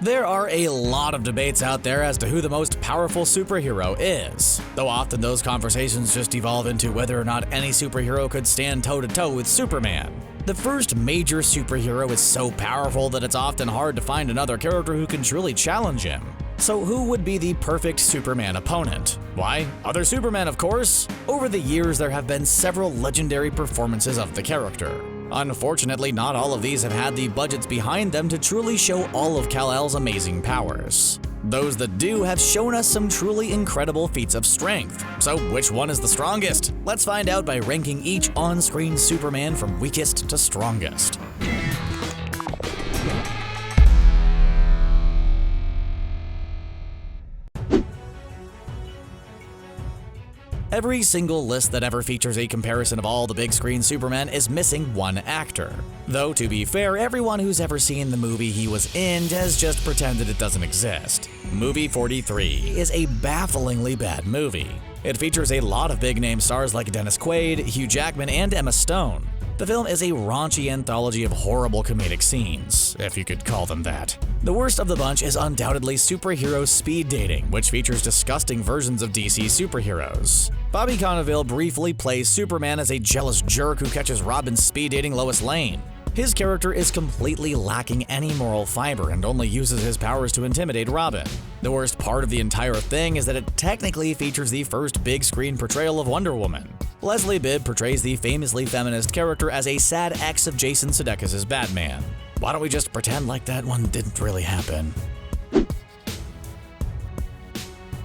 There are a lot of debates out there as to who the most powerful superhero is, though often those conversations just evolve into whether or not any superhero could stand toe-to-toe with Superman. The first major superhero is so powerful that it's often hard to find another character who can truly challenge him. So who would be the perfect Superman opponent? Why, other Supermen, of course! Over the years, there have been several legendary performances of the character. Unfortunately, not all of these have had the budgets behind them to truly show all of Kal-El's amazing powers. Those that do have shown us some truly incredible feats of strength. So which one is the strongest? Let's find out by ranking each on-screen Superman from weakest to strongest. Every single list that ever features a comparison of all the big screen Supermen is missing one actor. Though, to be fair, everyone who's ever seen the movie he was in has just pretended it doesn't exist. Movie 43 is a bafflingly bad movie. It features a lot of big-name stars like Dennis Quaid, Hugh Jackman, and Emma Stone. The film is a raunchy anthology of horrible comedic scenes, if you could call them that. The worst of the bunch is undoubtedly superhero speed dating, which features disgusting versions of DC superheroes. Bobby Cannavale briefly plays Superman as a jealous jerk who catches Robin speed dating Lois Lane. His character is completely lacking any moral fiber and only uses his powers to intimidate Robin. The worst part of the entire thing is that it technically features the first big screen portrayal of Wonder Woman. Leslie Bibb portrays the famously feminist character as a sad ex of Jason Sudeikis' Batman. Why don't we just pretend like that one didn't really happen?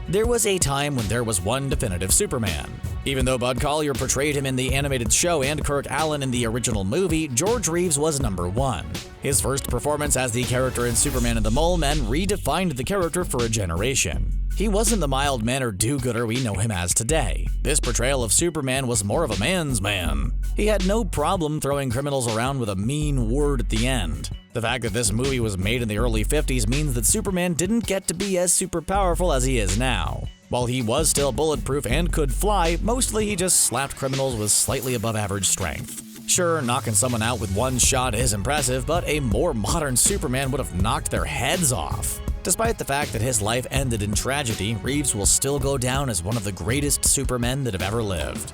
There was a time when there was one definitive Superman. Even though Bud Collyer portrayed him in the animated show and Kirk Alyn in the original movie, George Reeves was number one. His first performance as the character in Superman and the Mole Men redefined the character for a generation. He wasn't the mild-mannered do-gooder we know him as today. This portrayal of Superman was more of a man's man. He had no problem throwing criminals around with a mean word at the end. The fact that this movie was made in the early 50s means that Superman didn't get to be as super powerful as he is now. While he was still bulletproof and could fly, mostly he just slapped criminals with slightly above average strength. Sure, knocking someone out with one shot is impressive, but a more modern Superman would have knocked their heads off. Despite the fact that his life ended in tragedy, Reeves will still go down as one of the greatest Supermen that have ever lived.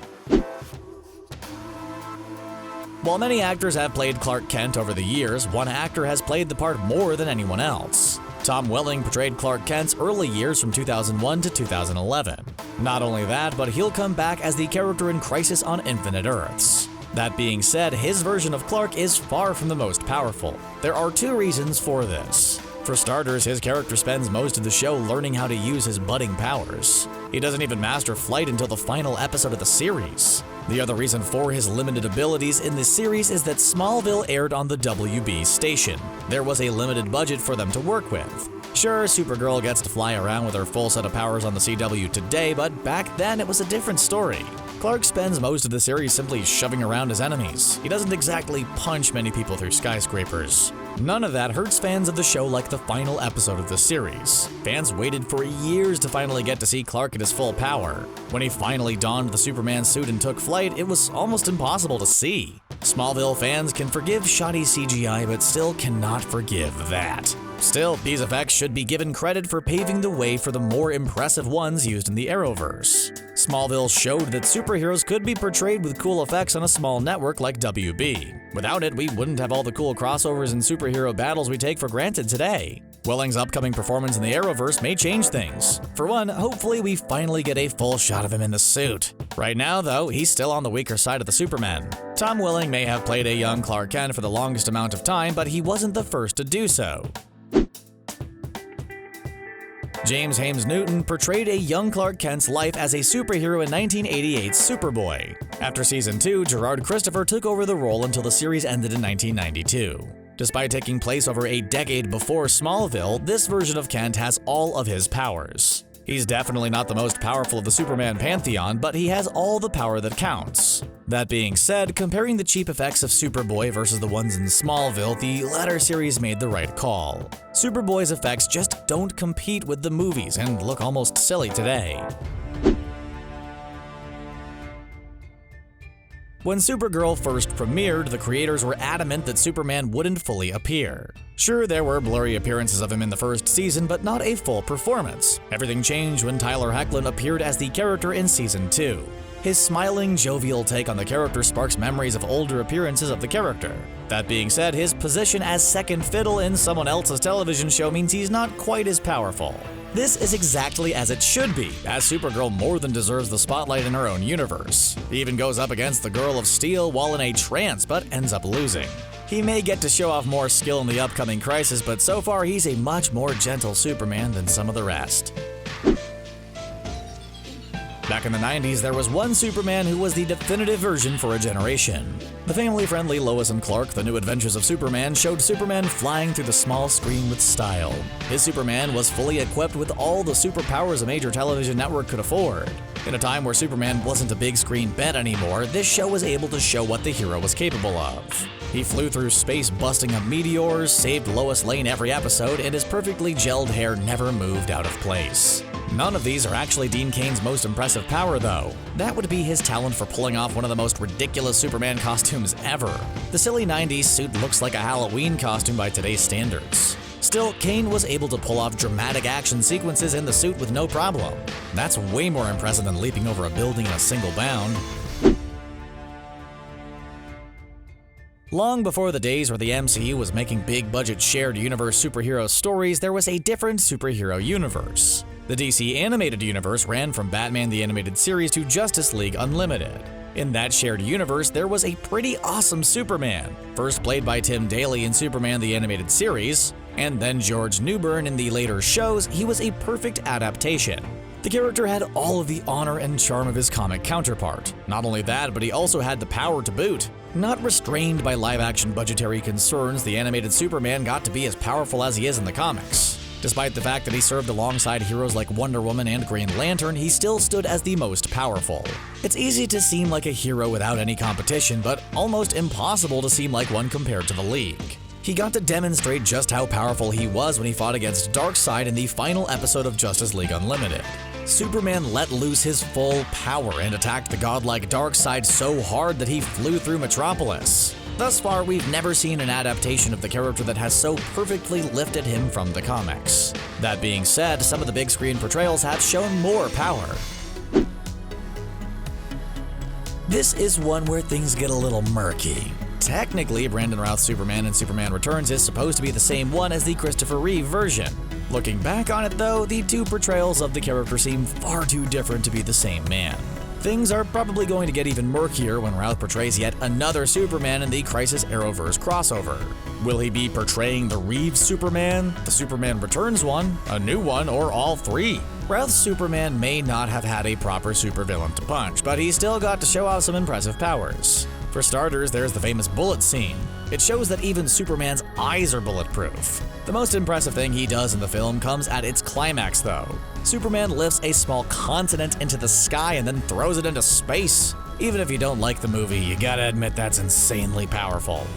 While many actors have played Clark Kent over the years, one actor has played the part more than anyone else. Tom Welling portrayed Clark Kent's early years from 2001 to 2011. Not only that, but he'll come back as the character in Crisis on Infinite Earths. That being said, his version of Clark is far from the most powerful. There are two reasons for this. For starters, his character spends most of the show learning how to use his budding powers. He doesn't even master flight until the final episode of the series. The other reason for his limited abilities in this series is that Smallville aired on the WB station. There was a limited budget for them to work with. Sure, Supergirl gets to fly around with her full set of powers on the CW today, but back then it was a different story. Clark spends most of the series simply shoving around his enemies. He doesn't exactly punch many people through skyscrapers. None of that hurts fans of the show like the final episode of the series. Fans waited for years to finally get to see Clark at his full power. When he finally donned the Superman suit and took flight, it was almost impossible to see. Smallville fans can forgive shoddy CGI, but still cannot forgive that. Still, these effects should be given credit for paving the way for the more impressive ones used in the Arrowverse. Smallville showed that superheroes could be portrayed with cool effects on a small network like WB. Without it, we wouldn't have all the cool crossovers and superhero battles we take for granted today. Welling's upcoming performance in the Arrowverse may change things. For one, hopefully we finally get a full shot of him in the suit. Right now, though, he's still on the weaker side of the Supermen. Tom Welling may have played a young Clark Kent for the longest amount of time, but he wasn't the first to do so. James Hames Newton portrayed a young Clark Kent's life as a superhero in 1988's Superboy. After season 2, Gerard Christopher took over the role until the series ended in 1992. Despite taking place over a decade before Smallville, this version of Kent has all of his powers. He's definitely not the most powerful of the Superman pantheon, but he has all the power that counts. That being said, comparing the cheap effects of Superboy versus the ones in Smallville, the latter series made the right call. Superboy's effects just don't compete with the movies and look almost silly today. When Supergirl first premiered, the creators were adamant that Superman wouldn't fully appear. Sure, there were blurry appearances of him in the first season, but not a full performance. Everything changed when Tyler Hoechlin appeared as the character in Season 2. His smiling, jovial take on the character sparks memories of older appearances of the character. That being said, his position as second fiddle in someone else's television show means he's not quite as powerful. This is exactly as it should be, as Supergirl more than deserves the spotlight in her own universe. He even goes up against the Girl of Steel while in a trance, but ends up losing. He may get to show off more skill in the upcoming Crisis, but so far he's a much more gentle Superman than some of the rest. Back in the 90s, there was one Superman who was the definitive version for a generation. The family-friendly Lois and Clark, The New Adventures of Superman, showed Superman flying through the small screen with style. His Superman was fully equipped with all the superpowers a major television network could afford. In a time where Superman wasn't a big screen bet anymore, this show was able to show what the hero was capable of. He flew through space busting up meteors, saved Lois Lane every episode, and his perfectly gelled hair never moved out of place. None of these are actually Dean Cain's most impressive power, though. That would be his talent for pulling off one of the most ridiculous Superman costumes ever. The silly 90s suit looks like a Halloween costume by today's standards. Still, Cain was able to pull off dramatic action sequences in the suit with no problem. That's way more impressive than leaping over a building in a single bound. Long before the days where the MCU was making big-budget shared universe superhero stories, there was a different superhero universe. The DC animated universe ran from Batman the Animated Series to Justice League Unlimited. In that shared universe, there was a pretty awesome Superman, first played by Tim Daly in Superman the Animated Series, and then George Newbern in the later shows. He was a perfect adaptation. The character had all of the honor and charm of his comic counterpart. Not only that, but he also had the power to boot. Not restrained by live-action budgetary concerns, the animated Superman got to be as powerful as he is in the comics. Despite the fact that he served alongside heroes like Wonder Woman and Green Lantern, he still stood as the most powerful. It's easy to seem like a hero without any competition, but almost impossible to seem like one compared to the League. He got to demonstrate just how powerful he was when he fought against Darkseid in the final episode of Justice League Unlimited. Superman let loose his full power and attacked the godlike Darkseid so hard that he flew through Metropolis. Thus far, we've never seen an adaptation of the character that has so perfectly lifted him from the comics. That being said, some of the big screen portrayals have shown more power. This is one where things get a little murky. Technically, Brandon Routh's Superman in Superman Returns is supposed to be the same one as the Christopher Reeve version. Looking back on it though, the two portrayals of the character seem far too different to be the same man. Things are probably going to get even murkier when Routh portrays yet another Superman in the Crisis Arrowverse crossover. Will he be portraying the Reeves Superman, the Superman Returns one, a new one, or all three? Routh's Superman may not have had a proper supervillain to punch, but he still got to show off some impressive powers. For starters, there's the famous bullet scene. It shows that even Superman's eyes are bulletproof. The most impressive thing he does in the film comes at its climax, though. Superman lifts a small continent into the sky and then throws it into space. Even if you don't like the movie, you gotta admit that's insanely powerful.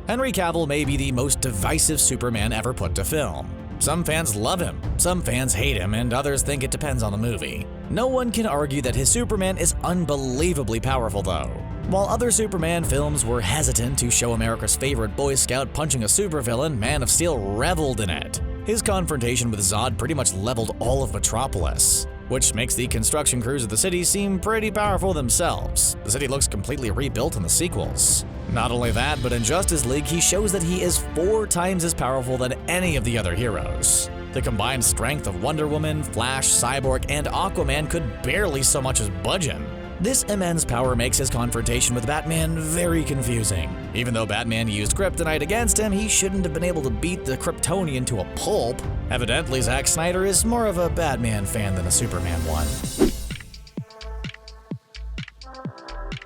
Henry Cavill may be the most divisive Superman ever put to film. Some fans love him, some fans hate him, and others think it depends on the movie. No one can argue that his Superman is unbelievably powerful, though. While other Superman films were hesitant to show America's favorite Boy Scout punching a supervillain, Man of Steel reveled in it. His confrontation with Zod pretty much leveled all of Metropolis, which makes the construction crews of the city seem pretty powerful themselves. The city looks completely rebuilt in the sequels. Not only that, but in Justice League, he shows that he is 4 times as powerful than any of the other heroes. The combined strength of Wonder Woman, Flash, Cyborg, and Aquaman could barely so much as budge him. This immense power makes his confrontation with Batman very confusing. Even though Batman used kryptonite against him, he shouldn't have been able to beat the Kryptonian to a pulp. Evidently, Zack Snyder is more of a Batman fan than a Superman one.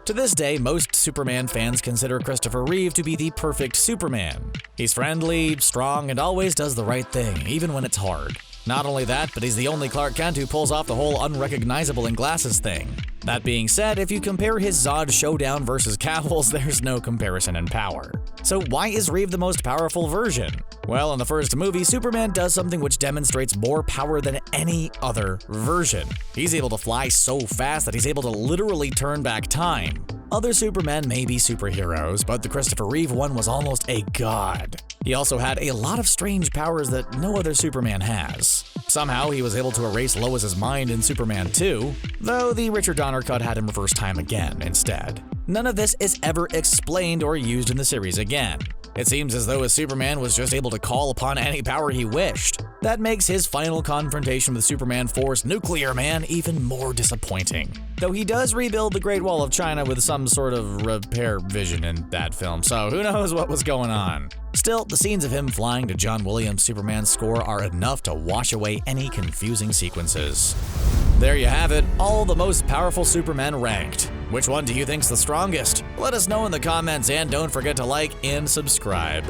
To this day, most Superman fans consider Christopher Reeve to be the perfect Superman. He's friendly, strong, and always does the right thing, even when it's hard. Not only that, but he's the only Clark Kent who pulls off the whole unrecognizable in glasses thing. That being said, if you compare his Zod showdown versus Cavill's, there's no comparison in power. So why is Reeve the most powerful version? Well, in the first movie, Superman does something which demonstrates more power than any other version. He's able to fly so fast that he's able to literally turn back time. Other Supermen may be superheroes, but the Christopher Reeve one was almost a god. He also had a lot of strange powers that no other Superman has. Somehow, he was able to erase Lois's mind in Superman 2, though the Richard Donner cut had him reverse time again instead. None of this is ever explained or used in the series again. It seems as though Superman was just able to call upon any power he wished. That makes his final confrontation with Superman 4's Nuclear Man even more disappointing. Though he does rebuild the Great Wall of China with some sort of repair vision in that film, so who knows what was going on. Still, the scenes of him flying to John Williams' Superman score are enough to wash away any confusing sequences. There you have it, all the most powerful Supermen ranked. Which one do you think's the strongest? Let us know in the comments and don't forget to like and subscribe.